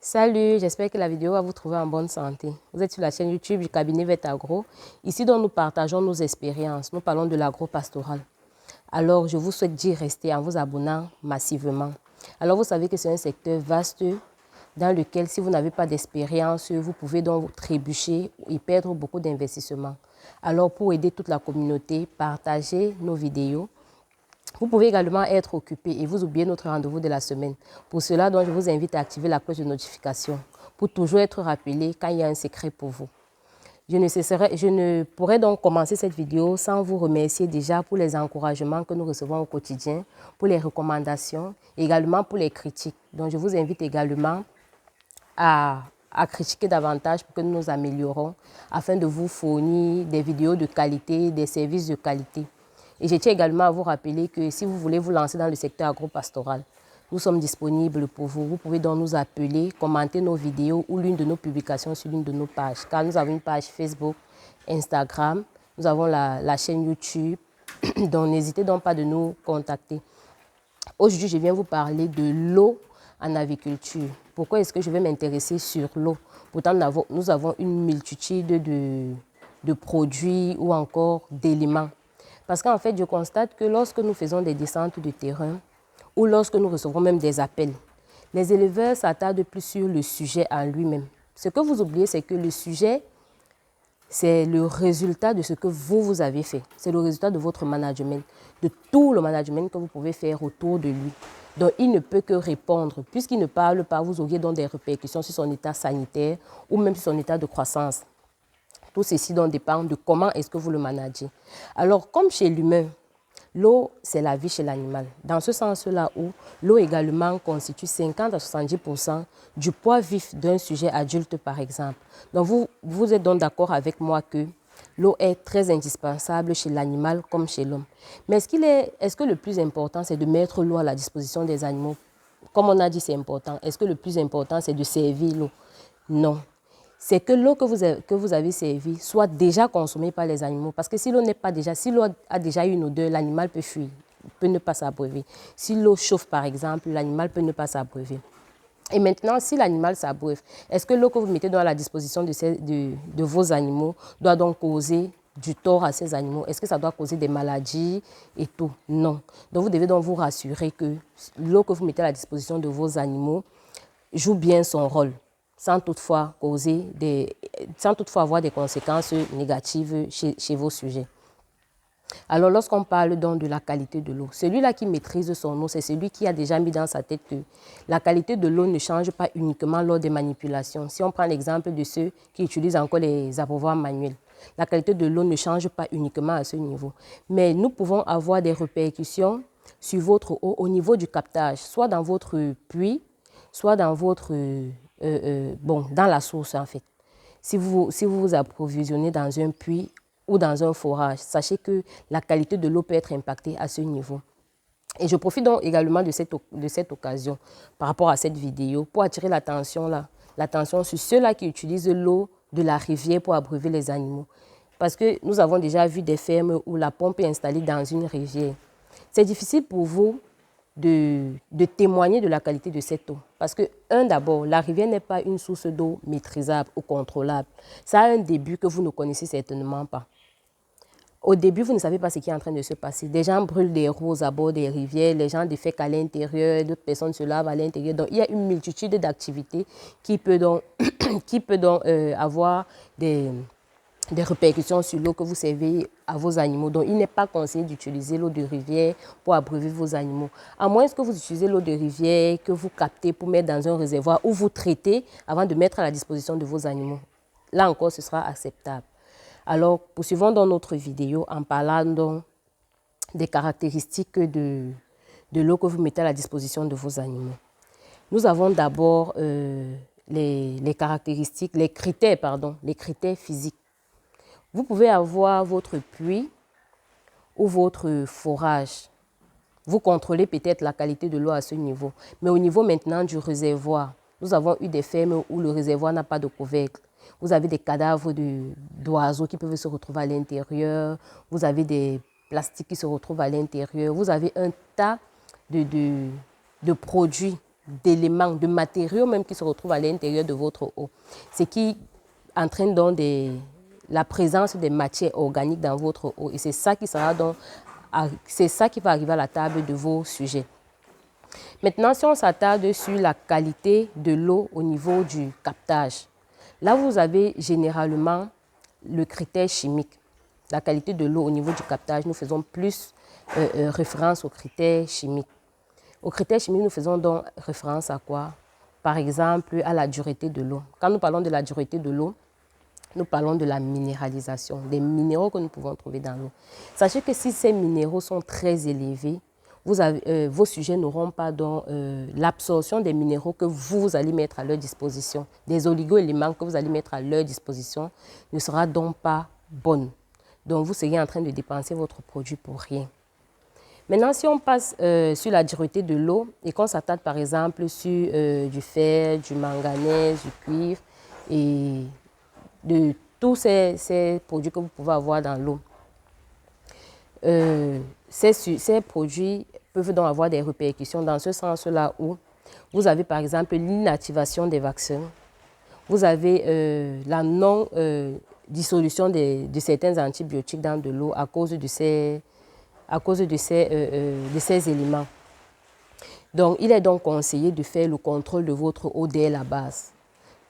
Salut, j'espère que la vidéo va vous trouver en bonne santé. Vous êtes sur la chaîne YouTube du cabinet VetAgro, ici dont nous partageons nos expériences. Nous parlons de l'agro-pastoral. Alors, je vous souhaite d'y rester en vous abonnant massivement. Alors, vous savez que c'est un secteur vaste dans lequel, si vous n'avez pas d'expérience, vous pouvez donc trébucher et perdre beaucoup d'investissements. Alors, pour aider toute la communauté, partagez nos vidéos. Vous pouvez également être occupé et vous oubliez notre rendez-vous de la semaine. Pour cela, donc, je vous invite à activer la cloche de notification pour toujours être rappelé quand il y a un secret pour vous. Je ne pourrais donc commencer cette vidéo sans vous remercier déjà pour les encouragements que nous recevons au quotidien, pour les recommandations, également pour les critiques. Donc, je vous invite également à critiquer davantage pour que nous nous améliorons afin de vous fournir des vidéos de qualité, des services de qualité. Et je tiens également à vous rappeler que si vous voulez vous lancer dans le secteur agro-pastoral, nous sommes disponibles pour vous. Vous pouvez donc nous appeler, commenter nos vidéos ou l'une de nos publications sur l'une de nos pages. Car nous avons une page Facebook, Instagram, nous avons la chaîne YouTube. Donc n'hésitez donc pas de nous contacter. Aujourd'hui, je viens vous parler de l'eau en agriculture. Pourquoi est-ce que je vais m'intéresser sur l'eau? Pourtant, nous avons une multitude de produits ou encore d'éléments. Parce qu'en fait, je constate que lorsque nous faisons des descentes de terrain ou lorsque nous recevons même des appels, les éleveurs s'attardent plus sur le sujet en lui-même. Ce que vous oubliez, c'est que le sujet, c'est le résultat de ce que vous avez fait. C'est le résultat de votre management, de tout le management que vous pouvez faire autour de lui. Donc, il ne peut que répondre. Puisqu'il ne parle pas, vous auriez donc des répercussions sur son état sanitaire ou même sur son état de croissance. Tout ceci donc dépend de comment est-ce que vous le managez. Alors, comme chez l'humain, l'eau, c'est la vie chez l'animal. Dans ce sens-là où l'eau également constitue 50 à 70% du poids vif d'un sujet adulte, par exemple. Donc, vous êtes donc d'accord avec moi que l'eau est très indispensable chez l'animal comme chez l'homme. Mais est-ce que le plus important, c'est de mettre l'eau à la disposition des animaux? Comme on a dit, c'est important. Est-ce que le plus important, c'est de servir l'eau? Non. C'est que l'eau que vous avez servie soit déjà consommée par les animaux. Parce que si l'eau a déjà une odeur, l'animal peut fuir, peut ne pas s'abreuver. Si l'eau chauffe, par exemple, l'animal peut ne pas s'abreuver. Et maintenant, si l'animal s'abreuve, est-ce que l'eau que vous mettez à la disposition de vos animaux doit donc causer du tort à ces animaux? Est-ce que ça doit causer des maladies et tout? Non. Donc, vous devez donc vous rassurer que l'eau que vous mettez à la disposition de vos animaux joue bien son rôle, sans toutefois avoir des conséquences négatives chez vos sujets. Alors, lorsqu'on parle donc de la qualité de l'eau, celui-là qui maîtrise son eau, c'est celui qui a déjà mis dans sa tête que la qualité de l'eau ne change pas uniquement lors des manipulations. Si on prend l'exemple de ceux qui utilisent encore les abreuvoirs manuels, la qualité de l'eau ne change pas uniquement à ce niveau. Mais nous pouvons avoir des répercussions sur votre eau au niveau du captage, soit dans votre puits, soit dans dans la source en fait. Si vous vous approvisionnez dans un puits ou dans un forage, sachez que la qualité de l'eau peut être impactée à ce niveau. Et je profite donc également de cette occasion par rapport à cette vidéo pour attirer l'attention sur ceux-là qui utilisent l'eau de la rivière pour abreuver les animaux. Parce que nous avons déjà vu des fermes où la pompe est installée dans une rivière. C'est difficile pour vous de témoigner de la qualité de cette eau. Parce que, d'abord, la rivière n'est pas une source d'eau maîtrisable ou contrôlable. Ça a un début que vous ne connaissez certainement pas. Au début, vous ne savez pas ce qui est en train de se passer. Des gens brûlent des roses à bord des rivières, les gens défèquent à l'intérieur, d'autres personnes se lavent à l'intérieur. Donc, il y a une multitude d'activités qui peut donc, avoir des répercussions sur l'eau que vous servez à vos animaux. Donc, il n'est pas conseillé d'utiliser l'eau de rivière pour abreuver vos animaux. À moins que vous utilisez l'eau de rivière que vous captez pour mettre dans un réservoir ou vous traitez avant de mettre à la disposition de vos animaux. Là encore, ce sera acceptable. Alors, poursuivons dans notre vidéo en parlant donc des caractéristiques de l'eau que vous mettez à la disposition de vos animaux. Nous avons d'abord les caractéristiques, les critères physiques. Vous pouvez avoir votre puits ou votre forage. Vous contrôlez peut-être la qualité de l'eau à ce niveau. Mais au niveau maintenant du réservoir, nous avons eu des fermes où le réservoir n'a pas de couvercle. Vous avez des cadavres d'oiseaux qui peuvent se retrouver à l'intérieur. Vous avez des plastiques qui se retrouvent à l'intérieur. Vous avez un tas de produits d'éléments, de matériaux même qui se retrouvent à l'intérieur de votre eau. Ce qui entraîne donc la présence des matières organiques dans votre eau. Et c'est ça qui sera donc, c'est ça qui va arriver à la table de vos sujets. Maintenant, si on s'attarde sur la qualité de l'eau au niveau du captage, là vous avez généralement le critère chimique. La qualité de l'eau au niveau du captage, nous faisons plus référence aux critères chimiques. Aux critères chimiques, nous faisons donc référence à quoi? Par exemple, à la dureté de l'eau. Quand nous parlons de la dureté de l'eau, nous parlons de la minéralisation, des minéraux que nous pouvons trouver dans l'eau. Sachez que si ces minéraux sont très élevés, vos sujets n'auront pas l'absorption des minéraux que vous allez mettre à leur disposition, des oligo-éléments que vous allez mettre à leur disposition, ne sera donc pas bonne. Donc vous seriez en train de dépenser votre produit pour rien. Maintenant, si on passe sur la dureté de l'eau et qu'on s'attarde par exemple sur du fer, du manganèse, du cuivre et de tous ces produits que vous pouvez avoir dans l'eau, ces produits peuvent donc avoir des répercussions dans ce sens-là où vous avez par exemple l'inactivation des vaccins, vous avez la non-dissolution de certains antibiotiques dans de l'eau à cause de ces éléments. Donc, il est donc conseillé de faire le contrôle de votre eau dès la base.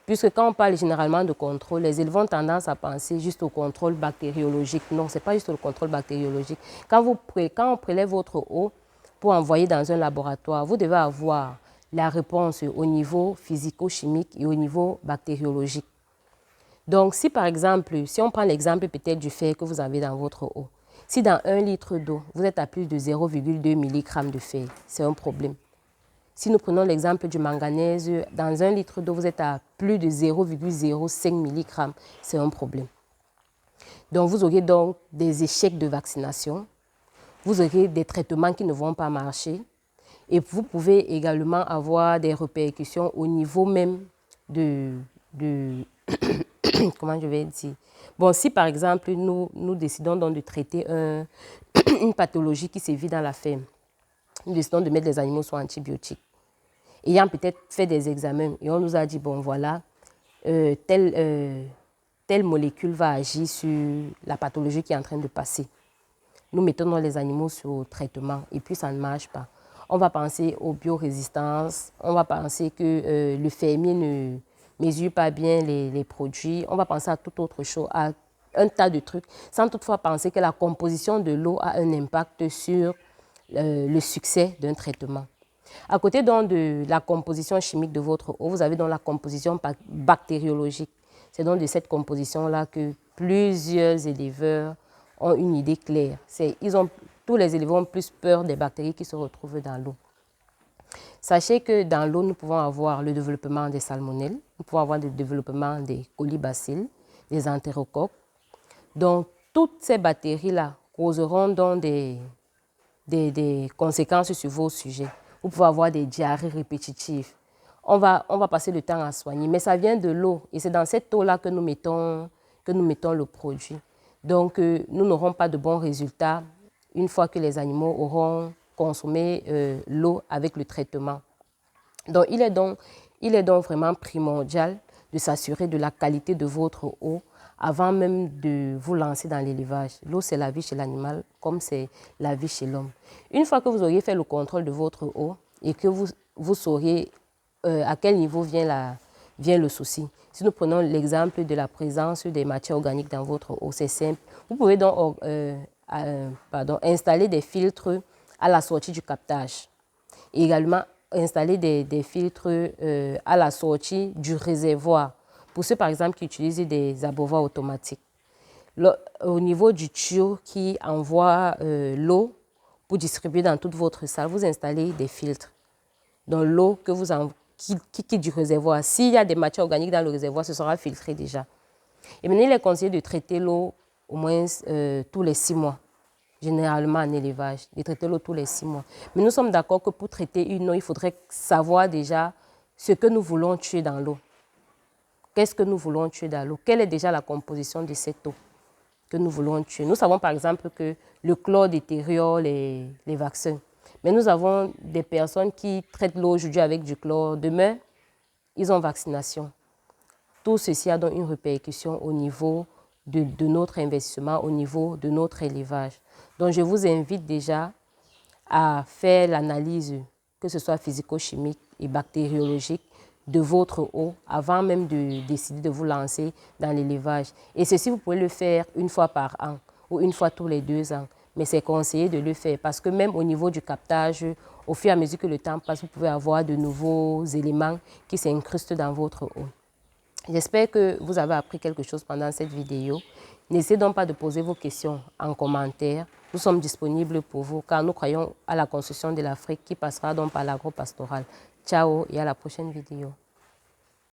Puisque quand on parle généralement de contrôle, les éleveurs ont tendance à penser juste au contrôle bactériologique. Non, ce n'est pas juste le contrôle bactériologique. Quand on prélève votre eau pour envoyer dans un laboratoire, vous devez avoir la réponse au niveau physico-chimique et au niveau bactériologique. Donc, si par exemple, si on prend l'exemple peut-être du fer que vous avez dans votre eau, si dans 1 litre d'eau, vous êtes à plus de 0,2 mg de fer, c'est un problème. Si nous prenons l'exemple du manganèse, dans 1 litre d'eau, vous êtes à plus de 0,05 mg, c'est un problème. Donc, vous aurez donc des échecs de vaccination, vous aurez des traitements qui ne vont pas marcher et vous pouvez également avoir des répercussions au niveau même de comment je vais dire. Bon, si par exemple, nous décidons donc de traiter une pathologie qui sévit dans la ferme, nous décidons de mettre les animaux sous antibiotiques, ayant peut-être fait des examens et on nous a dit, bon voilà, telle molécule va agir sur la pathologie qui est en train de passer. Nous mettons les animaux sous traitement et puis ça ne marche pas. On va penser aux biorésistances, on va penser que le fermier ne mesure pas bien les produits, on va penser à toute autre chose, à un tas de trucs, sans toutefois penser que la composition de l'eau a un impact sur le succès d'un traitement. À côté donc de la composition chimique de votre eau, vous avez donc la composition bactériologique. C'est donc de cette composition-là que plusieurs éleveurs ont une idée claire. Tous les éleveurs ont plus peur des bactéries qui se retrouvent dans l'eau. Sachez que dans l'eau, nous pouvons avoir le développement des salmonelles, nous pouvons avoir le développement des colibacilles, des entérocoques. Donc, toutes ces bactéries-là causeront donc des conséquences sur vos sujets. Vous pouvez avoir des diarrhées répétitives. On va passer le temps à soigner, mais ça vient de l'eau et c'est dans cette eau-là que nous mettons le produit. Donc, nous n'aurons pas de bons résultats une fois que les animaux auront consommé l'eau avec le traitement. Donc, il est donc vraiment primordial de s'assurer de la qualité de votre eau avant même de vous lancer dans l'élevage. L'eau, c'est la vie chez l'animal comme c'est la vie chez l'homme. Une fois que vous auriez fait le contrôle de votre eau et que vous saurez à quel niveau vient le souci. Si nous prenons l'exemple de la présence des matières organiques dans votre eau, c'est simple. Vous pouvez donc installer des filtres à la sortie du captage. Et également installer des filtres à la sortie du réservoir. Pour ceux par exemple qui utilisent des abreuvoirs automatiques. Au niveau du tuyau qui envoie l'eau pour distribuer dans toute votre salle, vous installez des filtres. Dans l'eau qui du réservoir. S'il y a des matières organiques dans le réservoir, ce sera filtré déjà. Et maintenant, il est conseillé de traiter l'eau au moins tous les 6 mois, généralement en élevage, de traiter l'eau tous les 6 mois. Mais nous sommes d'accord que pour traiter une eau, il faudrait savoir déjà ce que nous voulons tuer dans l'eau. Qu'est-ce que nous voulons tuer dans l'eau? Quelle est déjà la composition de cette eau que nous voulons tuer? Nous savons par exemple que le chlore détériore les vaccins. Mais nous avons des personnes qui traitent l'eau aujourd'hui avec du chlore. Demain, ils ont vaccination. Tout ceci a donc une répercussion au niveau de notre investissement, au niveau de notre élevage. Donc, je vous invite déjà à faire l'analyse, que ce soit physico-chimique et bactériologique, de votre eau avant même de décider de vous lancer dans l'élevage. Et ceci, vous pouvez le faire une fois par an ou une fois tous les 2 ans. Mais c'est conseillé de le faire parce que même au niveau du captage, au fur et à mesure que le temps passe, vous pouvez avoir de nouveaux éléments qui s'incrustent dans votre eau. J'espère que vous avez appris quelque chose pendant cette vidéo. N'hésitez donc pas de poser vos questions en commentaire. Nous sommes disponibles pour vous car nous croyons à la construction de l'Afrique qui passera donc par l'agro-pastoral. Ciao et à la prochaine vidéo.